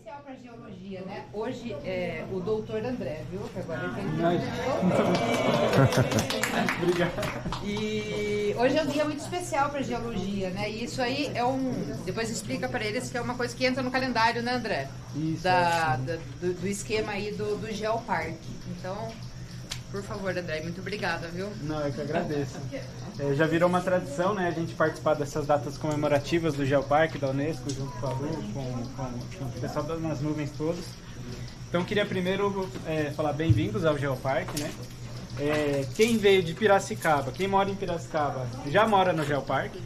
especial para geologia, né? Hoje é o doutor André, viu? Que agora ele tem Obrigado. E hoje é um dia muito especial para geologia, né? E isso aí é depois explica para eles que é uma coisa que entra no calendário, né, André? Isso. Do esquema aí do Geoparque. Então, por favor, André, muito obrigada, viu? Não, eu que agradeço. Já virou uma tradição, né, a gente participar dessas datas comemorativas do Geoparque, da Unesco, junto com a Lu, com o pessoal das nuvens todos. Então, queria primeiro falar bem-vindos ao Geoparque, né? Quem veio de Piracicaba, quem mora em Piracicaba já mora no Geoparque.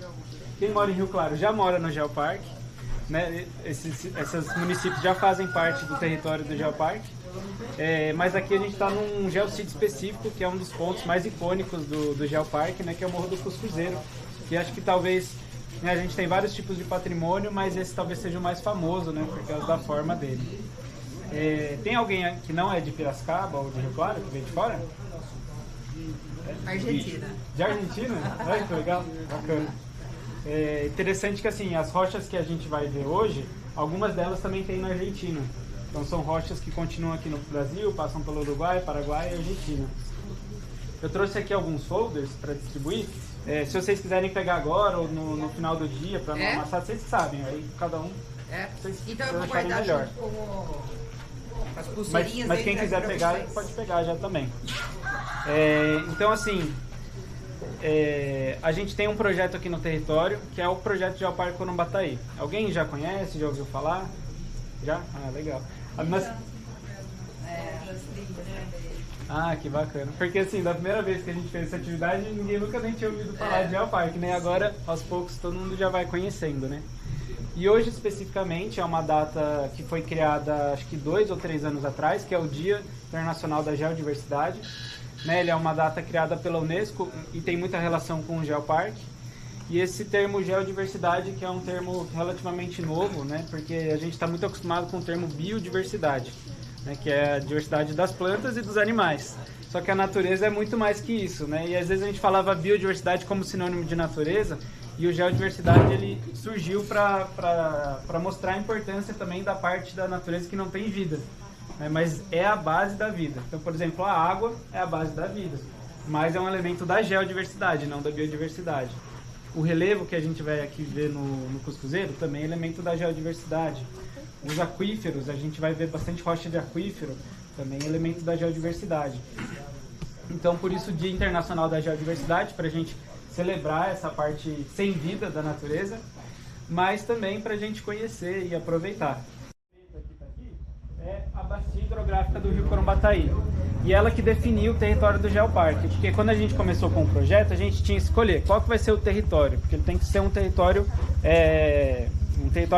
Quem mora em Rio Claro já mora no Geoparque. Né? Esses municípios já fazem parte do território do Geoparque. Mas aqui a gente está num geossítio específico, que é um dos pontos mais icônicos do Geoparque, né, que é o Morro do Cuscuzeiro, que acho que talvez, né, a gente tem vários tipos de patrimônio, mas esse talvez seja o mais famoso, né, por causa da forma dele. Tem alguém que não é de Piracicaba ou de Rio Claro, que veio de fora? Argentina. De Argentina? Olha que legal, bacana. Interessante que assim, as rochas que a gente vai ver hoje, algumas delas também tem na Argentina. Então são rochas que continuam aqui no Brasil, passam pelo Uruguai, Paraguai e Argentina. Eu trouxe aqui alguns folders para distribuir. Se vocês quiserem pegar agora ou no final do dia para não amassar, vocês sabem, aí cada um então eu vou guardar melhor. As pulseirinhas. Mas quem quiser pegar, pode pegar já também. Então assim, a gente tem um projeto aqui no território, que é o projeto Geoparque Corumbataí. Alguém já conhece, já ouviu falar? Já? Ah, legal. Que bacana. Porque assim, da primeira vez que a gente fez essa atividade, ninguém nunca nem tinha ouvido falar de Geoparque, né? Agora, aos poucos, todo mundo já vai conhecendo, né? E hoje, especificamente, é uma data que foi criada, acho que 2 ou 3 anos atrás, que é o Dia Internacional da Geodiversidade. Né? Ele é uma data criada pela Unesco e tem muita relação com o Geoparque. E esse termo geodiversidade, que é um termo relativamente novo, né? Porque a gente está muito acostumado com o termo biodiversidade, né? Que é a diversidade das plantas e dos animais. Só que a natureza é muito mais que isso, né? E às vezes a gente falava biodiversidade como sinônimo de natureza, e o geodiversidade ele surgiu para mostrar a importância também da parte da natureza que não tem vida, né? Mas é a base da vida. Então, por exemplo, a água é a base da vida, mas é um elemento da geodiversidade, não da biodiversidade. O relevo que a gente vai aqui ver no Cuscuzeiro também é elemento da geodiversidade. Os aquíferos, a gente vai ver bastante rocha de aquífero, também é elemento da geodiversidade. Então, por isso, o Dia Internacional da Geodiversidade, para a gente celebrar essa parte sem vida da natureza, mas também para a gente conhecer e aproveitar. É a bacia hidrográfica do Rio Corumbataí. E ela que definiu o território do Geoparque. Porque quando a gente começou com o projeto, a gente tinha que escolher qual que vai ser o território. Porque ele tem que ser um território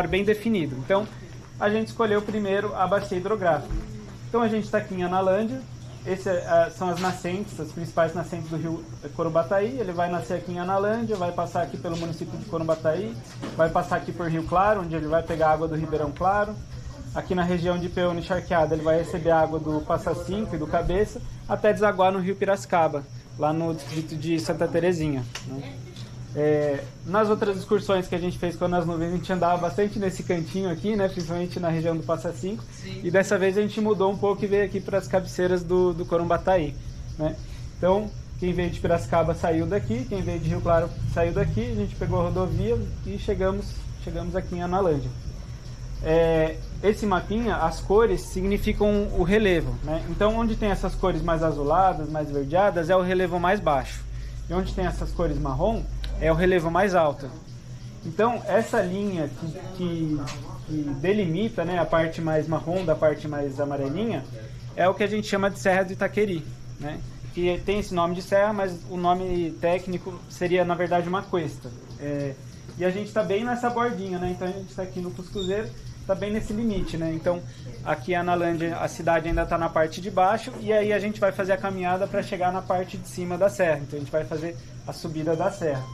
bem definido. Então, a gente escolheu primeiro a bacia hidrográfica. Então, a gente está aqui em Analândia. Essas são as nascentes, as principais nascentes do Rio Corumbataí. Ele vai nascer aqui em Analândia, vai passar aqui pelo município de Corumbataí, vai passar aqui por Rio Claro, onde ele vai pegar água do Ribeirão Claro. Aqui na região de Peúna e Charqueada, ele vai receber água do Passa Cinco e do Cabeça, até desaguar no Rio Piracicaba, lá no distrito de Santa Terezinha, né? Nas outras excursões que a gente fez com as nuvens, a gente andava bastante nesse cantinho aqui, né? Principalmente na região do Passa Cinco. E dessa vez a gente mudou um pouco e veio aqui para as cabeceiras do Corumbataí, né? Então, quem veio de Piracicaba saiu daqui, quem veio de Rio Claro saiu daqui, a gente pegou a rodovia e chegamos aqui em Analândia. Esse mapinha, as cores significam o relevo, né? Então, onde tem essas cores mais azuladas, mais verdeadas, é o relevo mais baixo. E onde tem essas cores marrom, é o relevo mais alto. Então, essa linha que delimita, né, a parte mais marrom da parte mais amarelinha, é o que a gente chama de Serra do Itaqueri, né? Que tem esse nome de serra, mas o nome técnico seria, na verdade, uma cuesta. E a gente está bem nessa bordinha, né? Então, a gente está aqui no Cuscuzeiro, está bem nesse limite, né? Então, aqui em Analândia, a cidade ainda está na parte de baixo, e aí a gente vai fazer a caminhada para chegar na parte de cima da serra. Então, a gente vai fazer a subida da serra.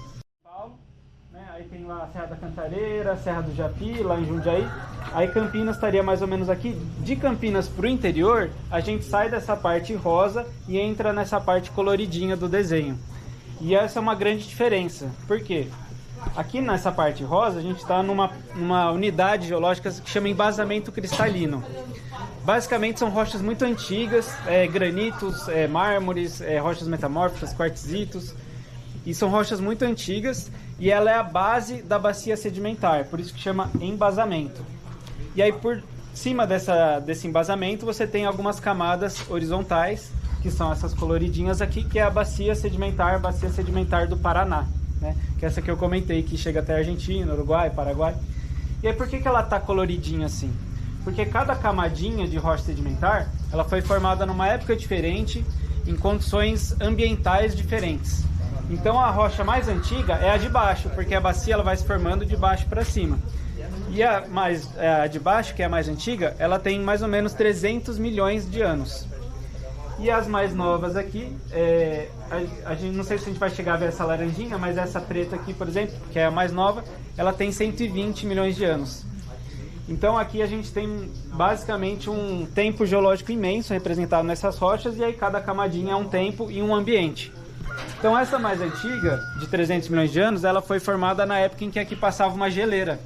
Aí tem lá a Serra da Cantareira, a Serra do Japi, lá em Jundiaí. Aí Campinas estaria mais ou menos aqui. De Campinas para o interior, a gente sai dessa parte rosa e entra nessa parte coloridinha do desenho. E essa é uma grande diferença. Por quê? Aqui nessa parte rosa, a gente está numa unidade geológica que chama embasamento cristalino. Basicamente são rochas muito antigas, granitos, mármores, rochas metamórficas, quartzitos. E são rochas muito antigas e ela é a base da bacia sedimentar, por isso que chama embasamento. E aí por cima desse embasamento você tem algumas camadas horizontais, que são essas coloridinhas aqui, que é a bacia sedimentar do Paraná, né? Que é essa que eu comentei, que chega até Argentina, Uruguai, Paraguai. E aí por que ela está coloridinha assim? Porque cada camadinha de rocha sedimentar, ela foi formada numa época diferente, em condições ambientais diferentes. Então a rocha mais antiga é a de baixo, porque a bacia ela vai se formando de baixo para cima. E a de baixo, que é a mais antiga, ela tem mais ou menos 300 milhões de anos. E as mais novas aqui, a gente, não sei se a gente vai chegar a ver essa laranjinha, mas essa preta aqui, por exemplo, que é a mais nova, ela tem 120 milhões de anos. Então aqui a gente tem basicamente um tempo geológico imenso representado nessas rochas, e aí cada camadinha é um tempo e um ambiente. Então essa mais antiga, de 300 milhões de anos, ela foi formada na época em que aqui passava uma geleira.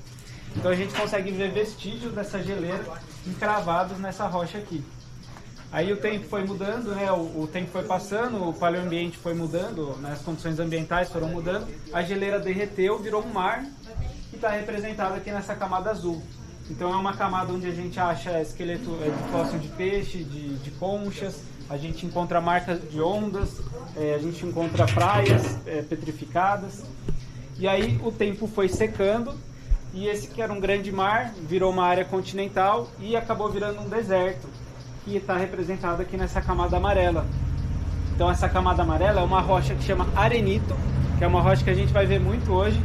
Então a gente consegue ver vestígios dessa geleira encravados nessa rocha aqui. Aí o tempo foi mudando, né? O tempo foi passando, o paleoambiente foi mudando, né? As condições ambientais foram mudando, a geleira derreteu, virou um mar, que está representado aqui nessa camada azul. Então é uma camada onde a gente acha esqueleto de fóssil de peixe, de conchas, a gente encontra marcas de ondas, a gente encontra praias petrificadas. E aí o tempo foi secando, e esse que era um grande mar virou uma área continental e acabou virando um deserto, que está representado aqui nessa camada amarela. Então essa camada amarela é uma rocha que chama arenito, que é uma rocha que a gente vai ver muito hoje,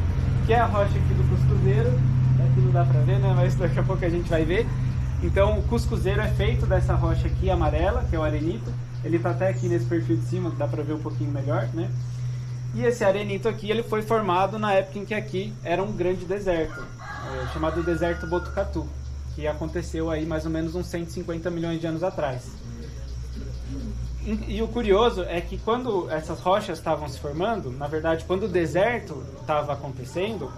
que é a rocha aqui do Cuscuzeiro. Aqui não dá para ver, né? Mas daqui a pouco a gente vai ver. Então o Cuscuzeiro é feito dessa rocha aqui amarela, que é o arenito. Ele está até aqui nesse perfil de cima, dá para ver um pouquinho melhor, né? E esse arenito aqui, ele foi formado na época em que aqui era um grande deserto, chamado Deserto Botucatu, que aconteceu aí mais ou menos uns 150 milhões de anos atrás. E o curioso é que quando essas rochas estavam se formando, na verdade, quando o deserto estava acontecendo,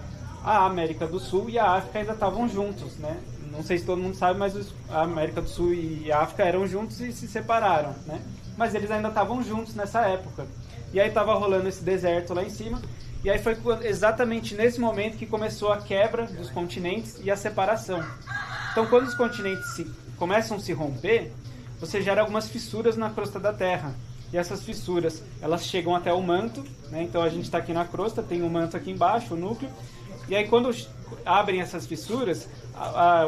a América do Sul e a África ainda estavam juntos, né? Não sei se todo mundo sabe, mas a América do Sul e a África eram juntos e se separaram, né? Mas eles ainda estavam juntos nessa época. E aí estava rolando esse deserto lá em cima, e aí foi exatamente nesse momento que começou a quebra dos continentes e a separação. Então, quando os continentes começam a se romper, você gera algumas fissuras na crosta da Terra. E essas fissuras, elas chegam até o manto, né? Então a gente está aqui na crosta, tem o manto aqui embaixo, o núcleo. E aí quando abrem essas fissuras,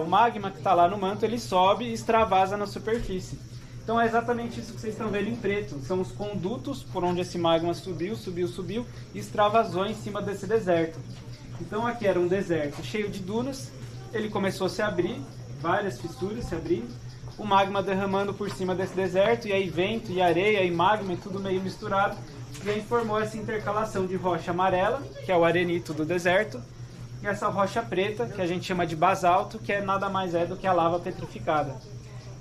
o magma que está lá no manto, ele sobe e extravasa na superfície. Então é exatamente isso que vocês estão vendo em preto. São os condutos por onde esse magma subiu e extravasou em cima desse deserto. Então aqui era um deserto cheio de dunas, ele começou a se abrir, várias fissuras se abrindo, o magma derramando por cima desse deserto, e aí vento e areia e magma e tudo meio misturado, e aí formou essa intercalação de rocha amarela, que é o arenito do deserto, e essa rocha preta, que a gente chama de basalto, que nada mais é do que a lava petrificada.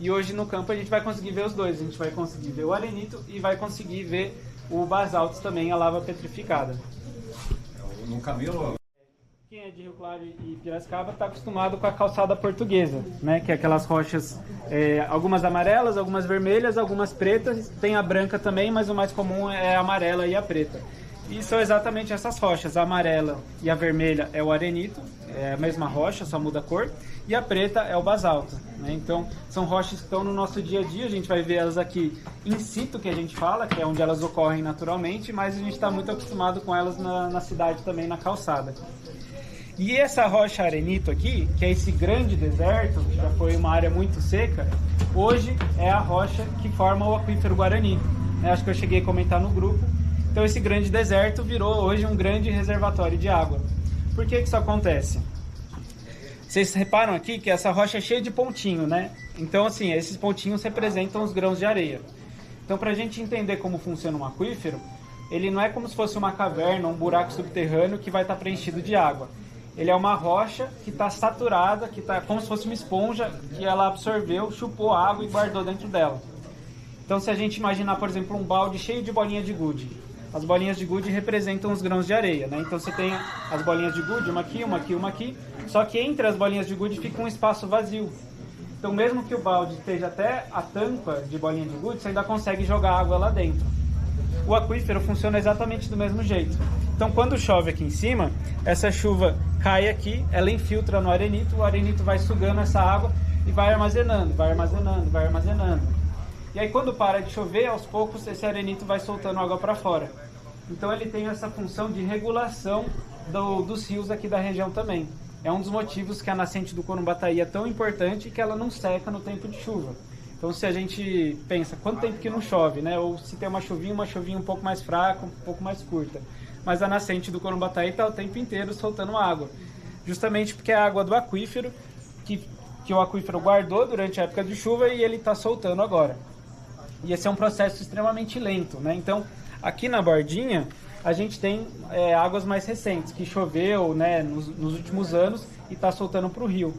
E hoje no campo a gente vai conseguir ver os dois, a gente vai conseguir ver o arenito e vai conseguir ver o basalto também, a lava petrificada. No caminho... Quem é de Rio Claro e Piracicaba está acostumado com a calçada portuguesa, né? Que é aquelas rochas, algumas amarelas, algumas vermelhas, algumas pretas, tem a branca também, mas o mais comum é a amarela e a preta. E são exatamente essas rochas, a amarela e a vermelha é o arenito, é a mesma rocha, só muda a cor, e a preta é o basalto, né? Então são rochas que estão no nosso dia a dia, a gente vai ver elas aqui in situ, que a gente fala, que é onde elas ocorrem naturalmente, mas a gente está muito acostumado com elas na cidade também, na calçada. E essa rocha arenito aqui, que é esse grande deserto, que já foi uma área muito seca, hoje é a rocha que forma o aquífero Guarani. Acho que eu cheguei a comentar no grupo. Então esse grande deserto virou hoje um grande reservatório de água. Por que isso acontece? Vocês reparam aqui que essa rocha é cheia de pontinho, né? Então assim, esses pontinhos representam os grãos de areia. Então para a gente entender como funciona um aquífero, ele não é como se fosse uma caverna, um buraco subterrâneo que vai estar preenchido de água. Ele é uma rocha que está saturada, que está como se fosse uma esponja que ela absorveu, chupou água e guardou dentro dela. Então se a gente imaginar, por exemplo, um balde cheio de bolinha de gude, as bolinhas de gude representam os grãos de areia, né? Então você tem as bolinhas de gude, uma aqui, uma aqui, uma aqui, só que entre as bolinhas de gude fica um espaço vazio. Então mesmo que o balde esteja até a tampa de bolinha de gude, você ainda consegue jogar água lá dentro. O aquífero funciona exatamente do mesmo jeito. Então quando chove aqui em cima, essa chuva cai aqui, ela infiltra no arenito, o arenito vai sugando essa água e vai armazenando, vai armazenando, vai armazenando. E aí quando para de chover, aos poucos esse arenito vai soltando água para fora. Então ele tem essa função de regulação dos rios aqui da região também. É um dos motivos que a nascente do Corumbataí é tão importante, que ela não seca no tempo de chuva. Então se a gente pensa, quanto tempo que não chove, né? Ou se tem uma chuvinha um pouco mais fraca, um pouco mais curta. Mas a nascente do Corumbataí está o tempo inteiro soltando água. Justamente porque é a água do aquífero, que o aquífero guardou durante a época de chuva e ele está soltando agora. E esse é um processo extremamente lento, né? Então, aqui na bordinha, a gente tem águas mais recentes, que choveu, né, nos últimos anos e está soltando para o rio.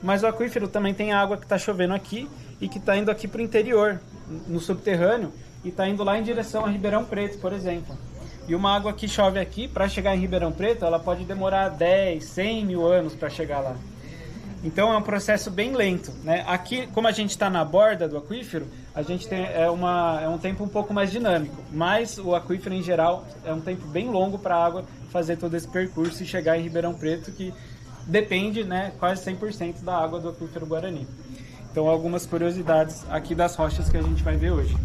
Mas o aquífero também tem água que está chovendo aqui e que está indo aqui para o interior, no subterrâneo, e está indo lá em direção a Ribeirão Preto, por exemplo. E uma água que chove aqui, para chegar em Ribeirão Preto, ela pode demorar 10, 100 mil anos para chegar lá. Então é um processo bem lento, né? Aqui, como a gente está na borda do aquífero, a gente tem um tempo um pouco mais dinâmico, mas o aquífero em geral é um tempo bem longo para a água fazer todo esse percurso e chegar em Ribeirão Preto, que depende, né, quase 100% da água do aquífero Guarani. Então algumas curiosidades aqui das rochas que a gente vai ver hoje.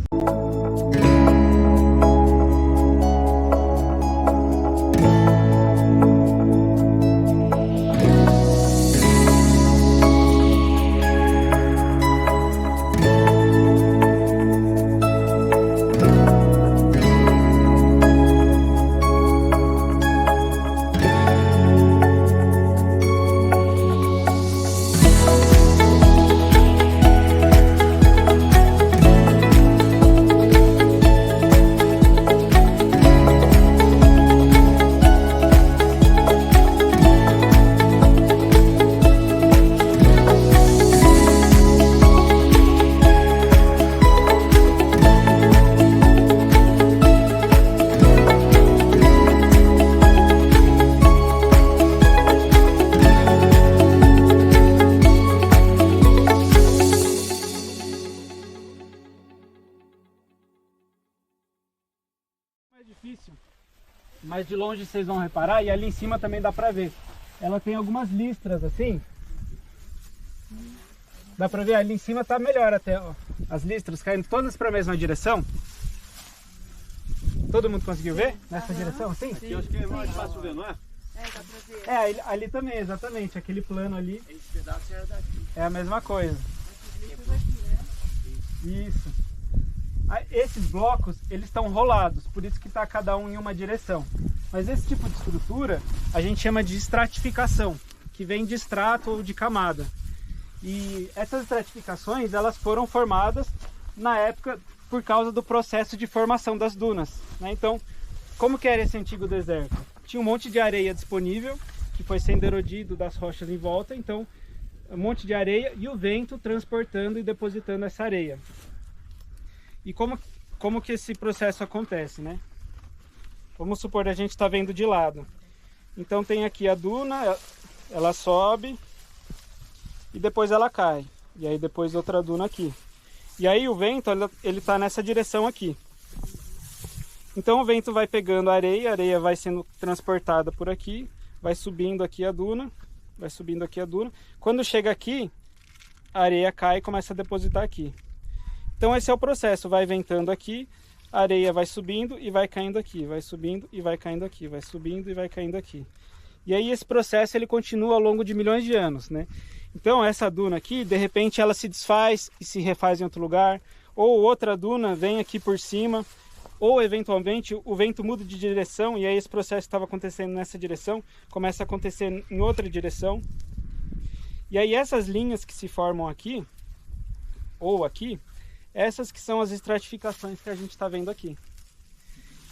Mas de longe vocês vão reparar, e ali em cima também dá pra ver. Ela tem algumas listras assim. Dá pra ver, ali em cima tá melhor até, ó. As listras caindo todas pra mesma direção. Todo mundo conseguiu ver? Nessa direção assim? Aqui eu acho que é mais fácil ver, não é? É, dá pra ver. É, ali também, exatamente. Aquele plano ali. Esse pedaço é daqui. É a mesma coisa. Isso. Esses blocos, eles estão rolados, por isso que está cada um em uma direção. Mas esse tipo de estrutura a gente chama de estratificação, que vem de extrato ou de camada. E essas estratificações, elas foram formadas na época por causa do processo de formação das dunas, né? Então, como que era esse antigo deserto? Tinha um monte de areia disponível, que foi sendo erodido das rochas em volta, então um monte de areia e o vento transportando e depositando essa areia. E como que esse processo acontece, né? Vamos supor que a gente está vendo de lado. Então tem aqui a duna, ela sobe e depois ela cai. E aí depois outra duna aqui. E aí o vento, ele está nessa direção aqui. Então o vento vai pegando a areia vai sendo transportada por aqui, vai subindo aqui a duna, vai subindo aqui a duna. Quando chega aqui, a areia cai e começa a depositar aqui. Então esse é o processo, vai ventando aqui, a areia vai subindo e vai caindo aqui, vai subindo e vai caindo aqui, vai subindo e vai caindo aqui. E aí esse processo ele continua ao longo de milhões de anos, né? Então essa duna aqui, de repente ela se desfaz e se refaz em outro lugar, ou outra duna vem aqui por cima, ou eventualmente o vento muda de direção e aí esse processo que estava acontecendo nessa direção começa a acontecer em outra direção. E aí essas linhas que se formam aqui, ou aqui, essas que são as estratificações que a gente está vendo aqui.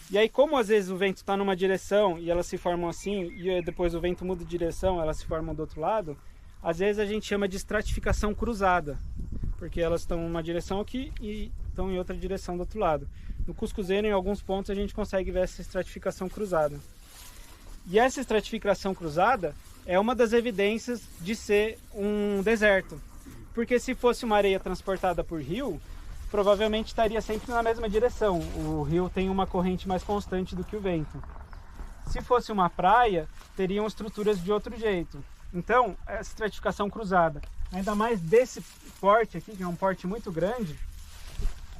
E aí, como às vezes o vento está numa direção e elas se formam assim, e depois o vento muda de direção, elas se formam do outro lado, às vezes a gente chama de estratificação cruzada, porque elas estão numa direção aqui e estão em outra direção do outro lado. No Cuscuzeiro, em alguns pontos, a gente consegue ver essa estratificação cruzada. E essa estratificação cruzada é uma das evidências de ser um deserto. Porque se fosse uma areia transportada por rio, provavelmente estaria sempre na mesma direção. O rio tem uma corrente mais constante do que o vento. Se fosse uma praia, teriam estruturas de outro jeito. Então, essa estratificação cruzada, ainda mais desse porte aqui, que é um porte muito grande,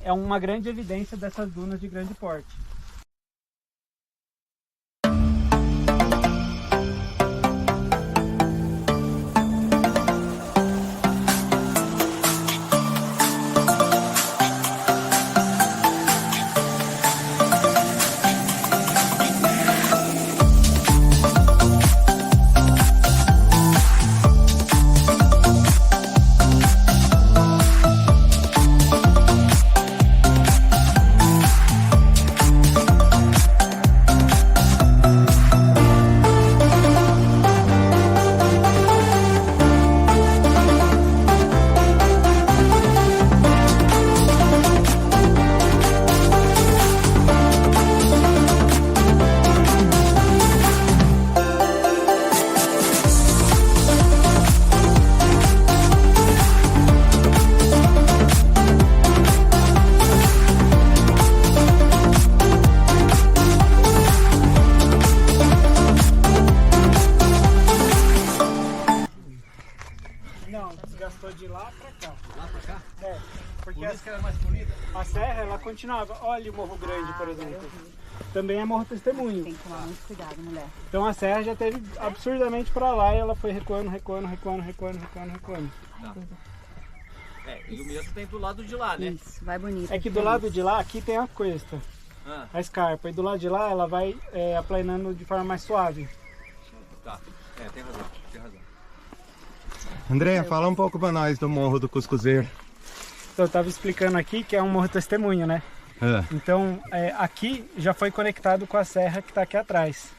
é uma grande evidência dessas dunas de grande porte. Não, desgastou de lá pra cá. Lá pra cá? É, porque Por isso que ela é mais bonita. a serra, ela continuava. Olha o Morro Grande, por exemplo. Também é Morro Testemunho. Tem que tomar muito cuidado, mulher. Então a serra já teve absurdamente pra lá e ela foi recuando. E o mesmo tem do lado de lá, né? Isso, vai bonito. É que do lado de lá, aqui tem a cuesta, Ah, a escarpa. E do lado de lá, ela vai aplanando de forma mais suave. tá. Tem razão, tem razão. André, fala um pouco para nós do Morro do Cuscuzeiro. Então eu estava explicando aqui que é um Morro Testemunho, né? Então aqui já foi conectado com a serra que está aqui atrás.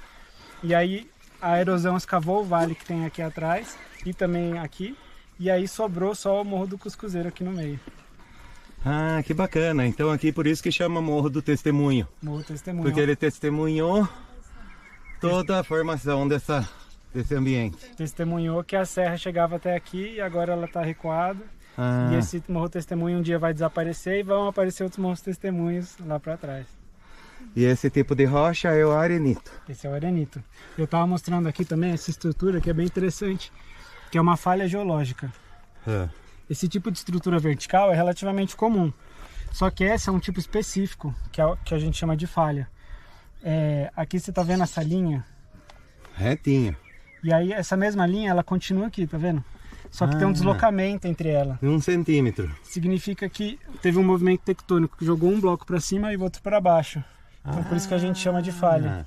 E aí a erosão escavou o vale que tem aqui atrás e também aqui. E aí sobrou só o Morro do Cuscuzeiro aqui no meio. Ah, que bacana. Então aqui por isso que chama Morro do Testemunho. Morro Testemunho. Porque ele testemunhou toda a formação desse ambiente. Testemunhou que a serra chegava até aqui e agora ela está recuada. Ah, E esse Morro Testemunho um dia vai desaparecer e vão aparecer outros Morros Testemunhos lá para trás. e esse tipo de rocha é o arenito. Esse é o arenito. Eu estava mostrando aqui também essa estrutura que é bem interessante, que é uma falha geológica. Esse tipo de estrutura vertical é relativamente comum. Só que essa é um tipo específico, que é o que a gente chama de falha. Aqui você está vendo essa linha, Retinho. e aí essa mesma linha ela continua aqui, tá vendo? Só que tem um deslocamento entre ela. 1 centímetro. Significa que teve um movimento tectônico que jogou um bloco para cima e o outro para baixo. Então por isso que a gente chama de falha.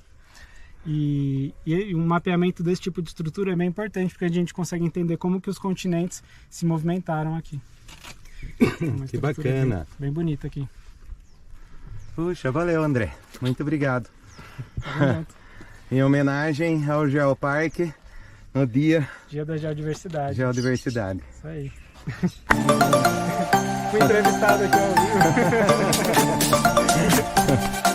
E um mapeamento desse tipo de estrutura é bem importante, porque a gente consegue entender como que os continentes se movimentaram aqui. Uma Que estrutura bacana. Bem bonita aqui. Puxa, valeu, André. Muito obrigado. Tamo junto. Em homenagem ao Geoparque no Dia Dia da Geodiversidade. Geodiversidade. Isso aí. Fui entrevistado aqui ao vivo.